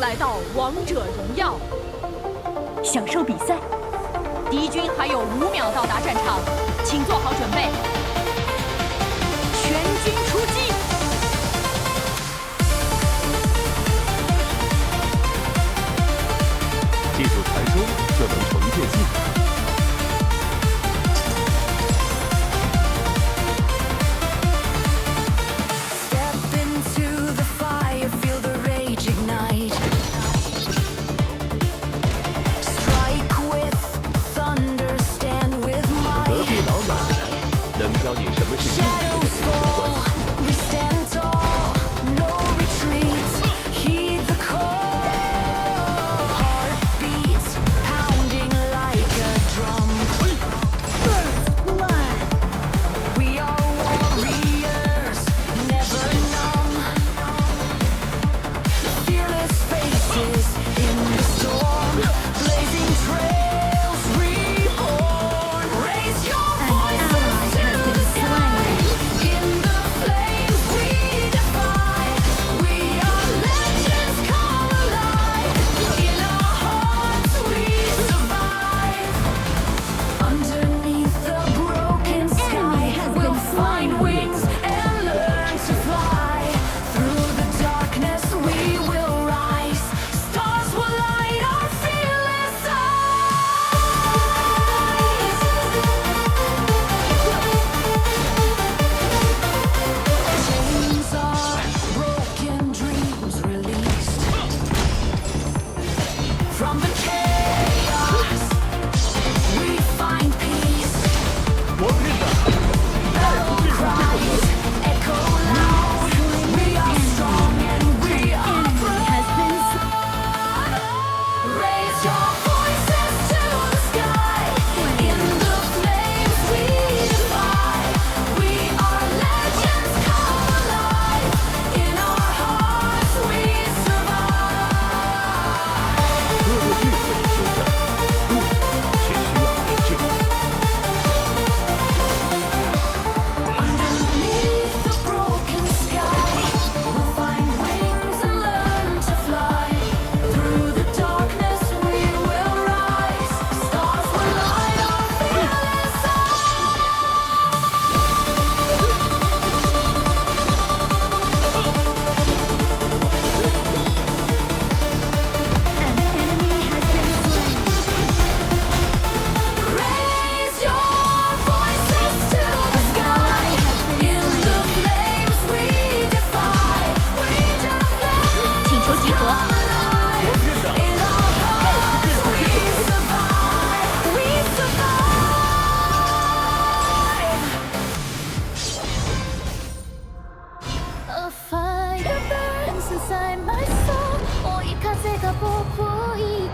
来到王者荣耀，享受比赛。敌军还有5秒到达战场，请做好准备，全军出击！记住传说，就能重建计划。 能教你什么是正确的人际关系。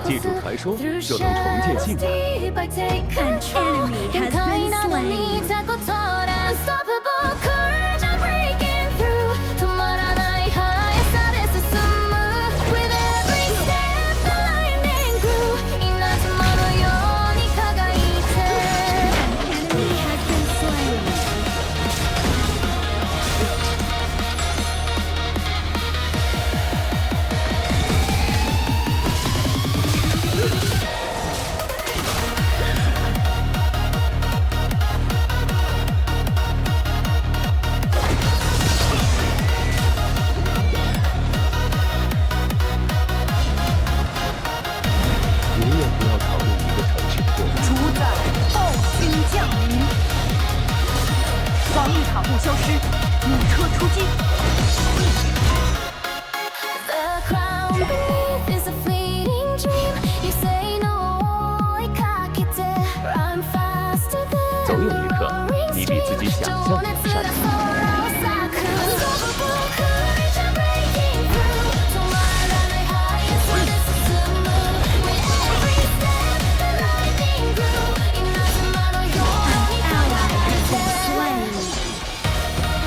记住传说，就能重建计划。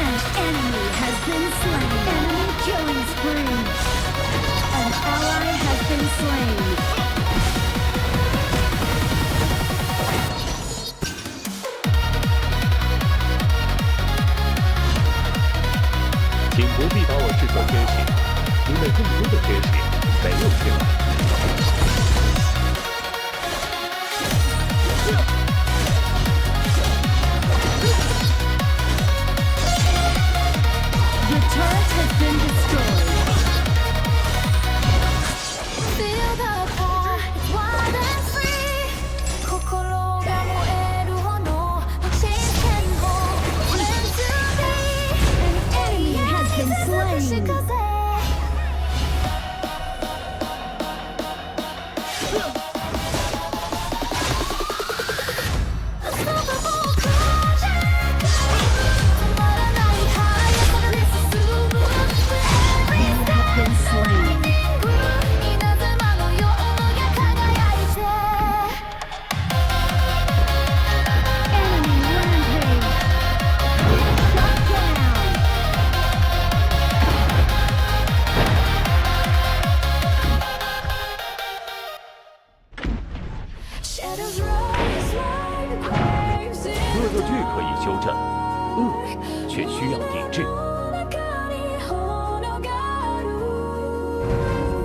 An enemy has been slain. slain. 请不必把我视作天使，因了更多的知识，没有进来。Your turret has been destroyed. Feel the power, it's wild and free. 心が燃える炎 No chains can hold. Meant to be. An enemy has been slain. 風 Unstoppable crushing. 止まらない速さで進む Every step Been slain. 稲妻のように輝いて Enemy rampage. Shut down. Shadows rise like waves in 恶作剧可以修正，恶却需要抵制。 中に炎がある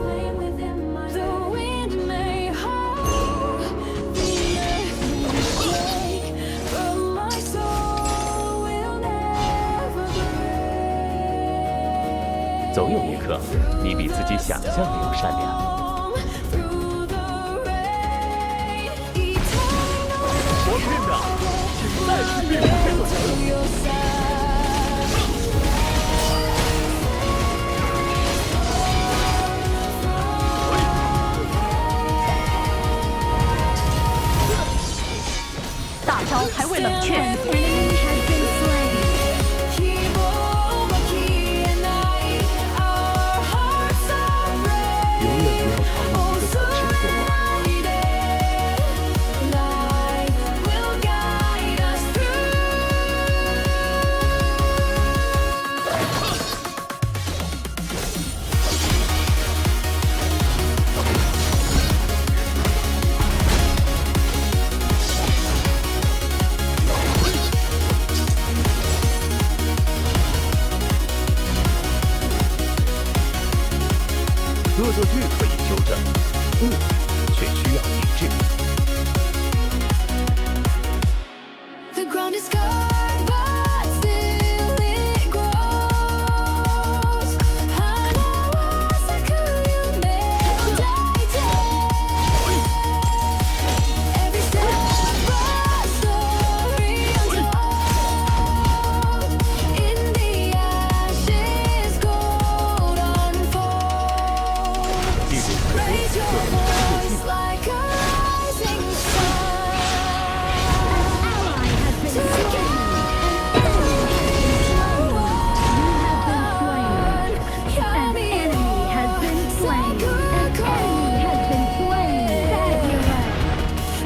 Flame within my The wind may howl The earth will quake But my soul will never break 总有一刻，你比自己想象的要善良。 Through the rain Eternal 我认的，请再次灭出这座城。 to your side 大招还未冷却， An enemy has been slain. 希望は消えない Our hearts are 永远 brave 不要朝你一个方式过往。 Light will guide us through 恶作剧可以修正，恶却需要抵制。 The ground is scarred, but still it grows. 花は咲く夢を抱いて Every step a story untold. In the ashes, gold unfold. 记住太 Raise 多 your 就能成就 voice 进 like a rising sun. Ally has been slain. An enemy has been slain. An enemy has been slain. Fabulous.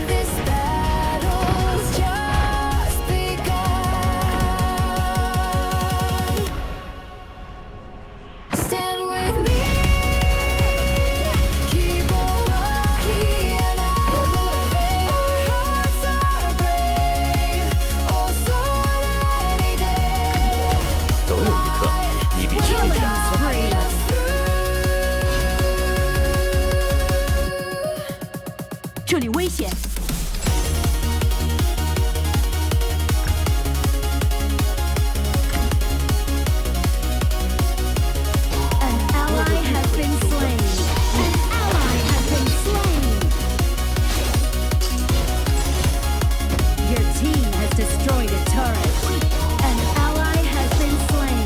This battle's just begun. Stand with me. Keep on walking and I believe our hearts are brave. Oh, so any day. 总有一刻，你比自己想象。 Guide us through. 这里危险。 An ally has been slain. An ally has been slain. Your team has destroyed a turret. An ally has been slain.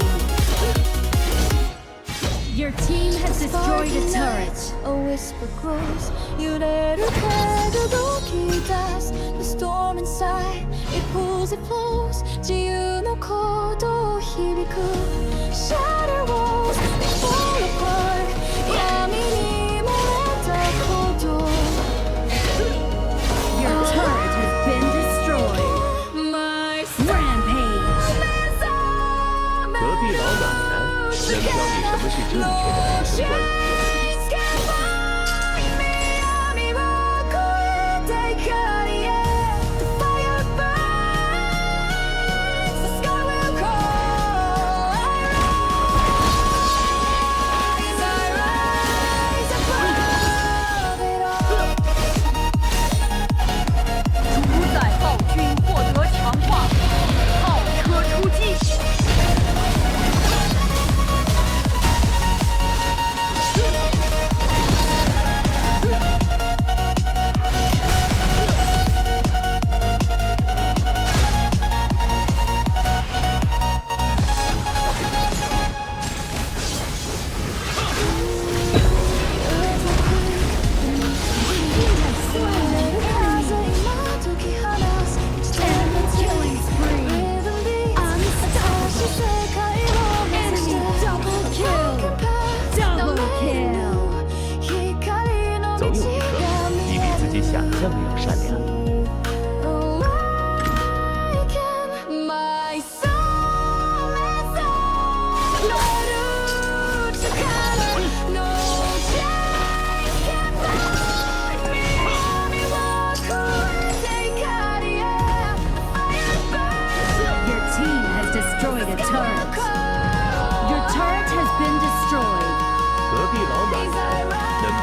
Your team has destroyed a turret. A whisper grows. You let her the動き出す The storm inside. It pulls, it flows. 自由の鼓動響く Shatter walls. They fall apart. 闇に漏れた鼓動 Your turret has been destroyed. My Rampage. 隔壁老奶奶能教你什么是正确的人生观。 Chains can't bind me. 闇を越えて光へ The fire burns. The sky will call. I rise, I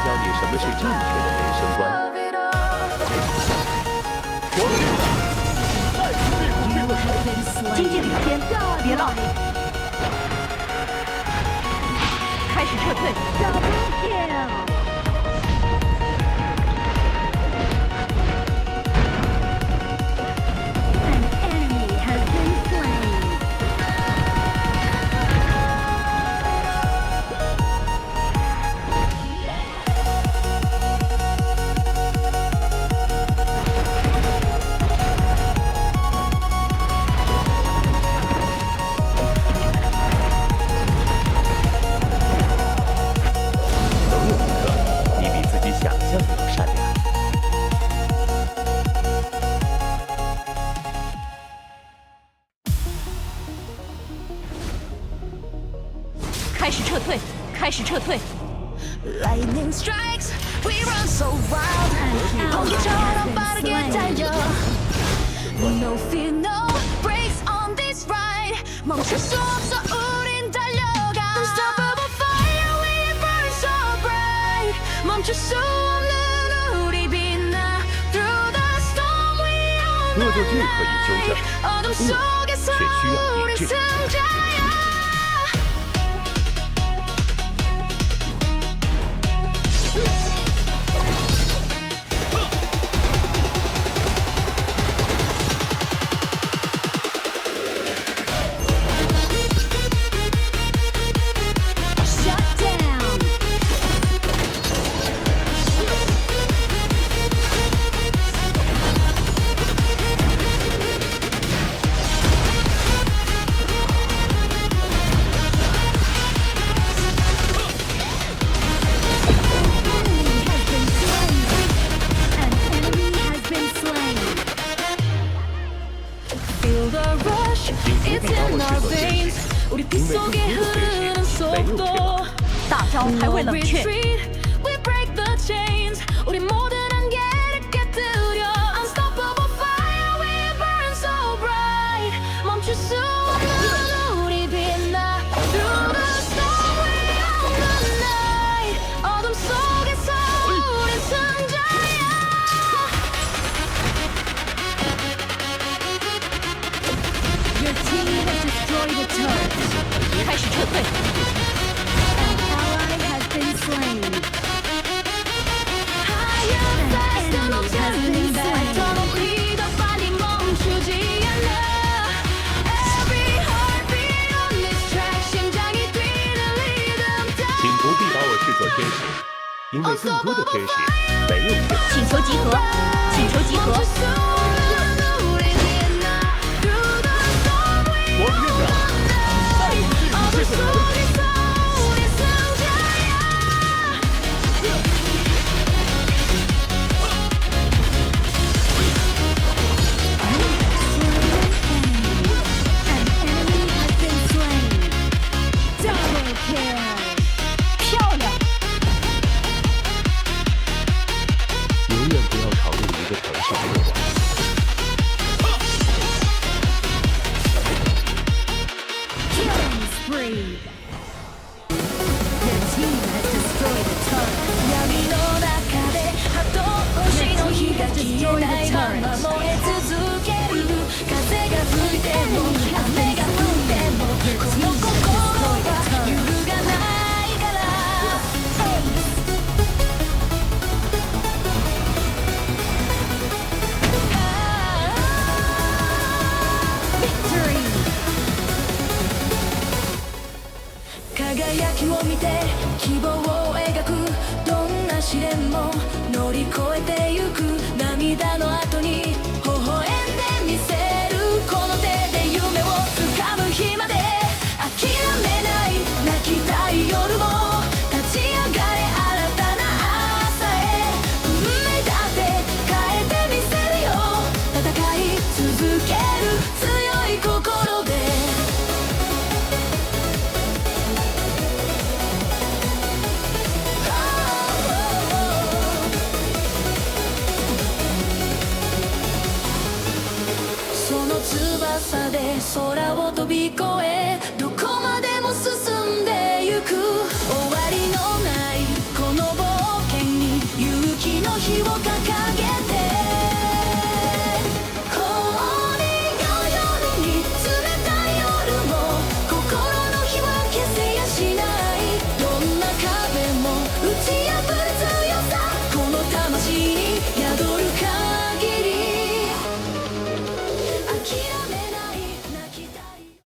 教你什么是正确的人生观。 Love it all. 我们再次被红兵的手。经济领先，别浪。开始撤退。 Double kill. An enemy has been slain. Lightning strikes, we run so wild. 엄청처럼 빠르게 달려. No fear, no brakes on this ride. 멈출 수 없어, 우린 달려가. Unstoppable fire, we burn so bright. 멈출 수 없는 우리 빛나. Through the storm, we own the 恶作剧可以纠正， 어둠 속에서 却需要 우리 理智。 승자야. Shut down. An enemy has been slain. Feel the rush, it's in our veins. 우리 피 속에 흐르는 속도. 大招还未 No 冷却。 retreat, we break the chains. 우리 모든 한계를 깨뜨려. Unstoppable fire, we burn so bright. 멈출 수 없는 우리 빛나. Through the storm, we own the night. 어둠 속에서 우린 승자야. Your team has destroyed a turret. 开始撤退。 An ally has been slain. Higher, faster, 넘치는 날 더 높이 더 빨리 멈추지 않아. Every heartbeat on this track, 심장이 뛰는 리듬 请不必把我视作天使，因为更多的天使没有天赋。请求集合，请求集合。 멈출 수 없는 우리 빛나. Through the storm, we 我们院长，再一次 어둠 谢谢你们。 속에서 우리 승자야. An enemy has been slain. Double kill. 漂亮。永远不要朝着一个城市过往。 Killing spree. Your team has destroyed a turret. 闇の中で後押しの火が消えないまま燃え続ける風が吹いても雨が降ってもこの心は揺るがないから Victory. 輝きを見て希望を描くどんな試練も乗り越えてゆく涙の後に微笑んでみせるこの手で夢を掴む日まで諦めない泣きたい夜も立ち上がれ新たな朝へ運命だって変えてみせるよ戦い続ける強い心でその翼で空を飛び越え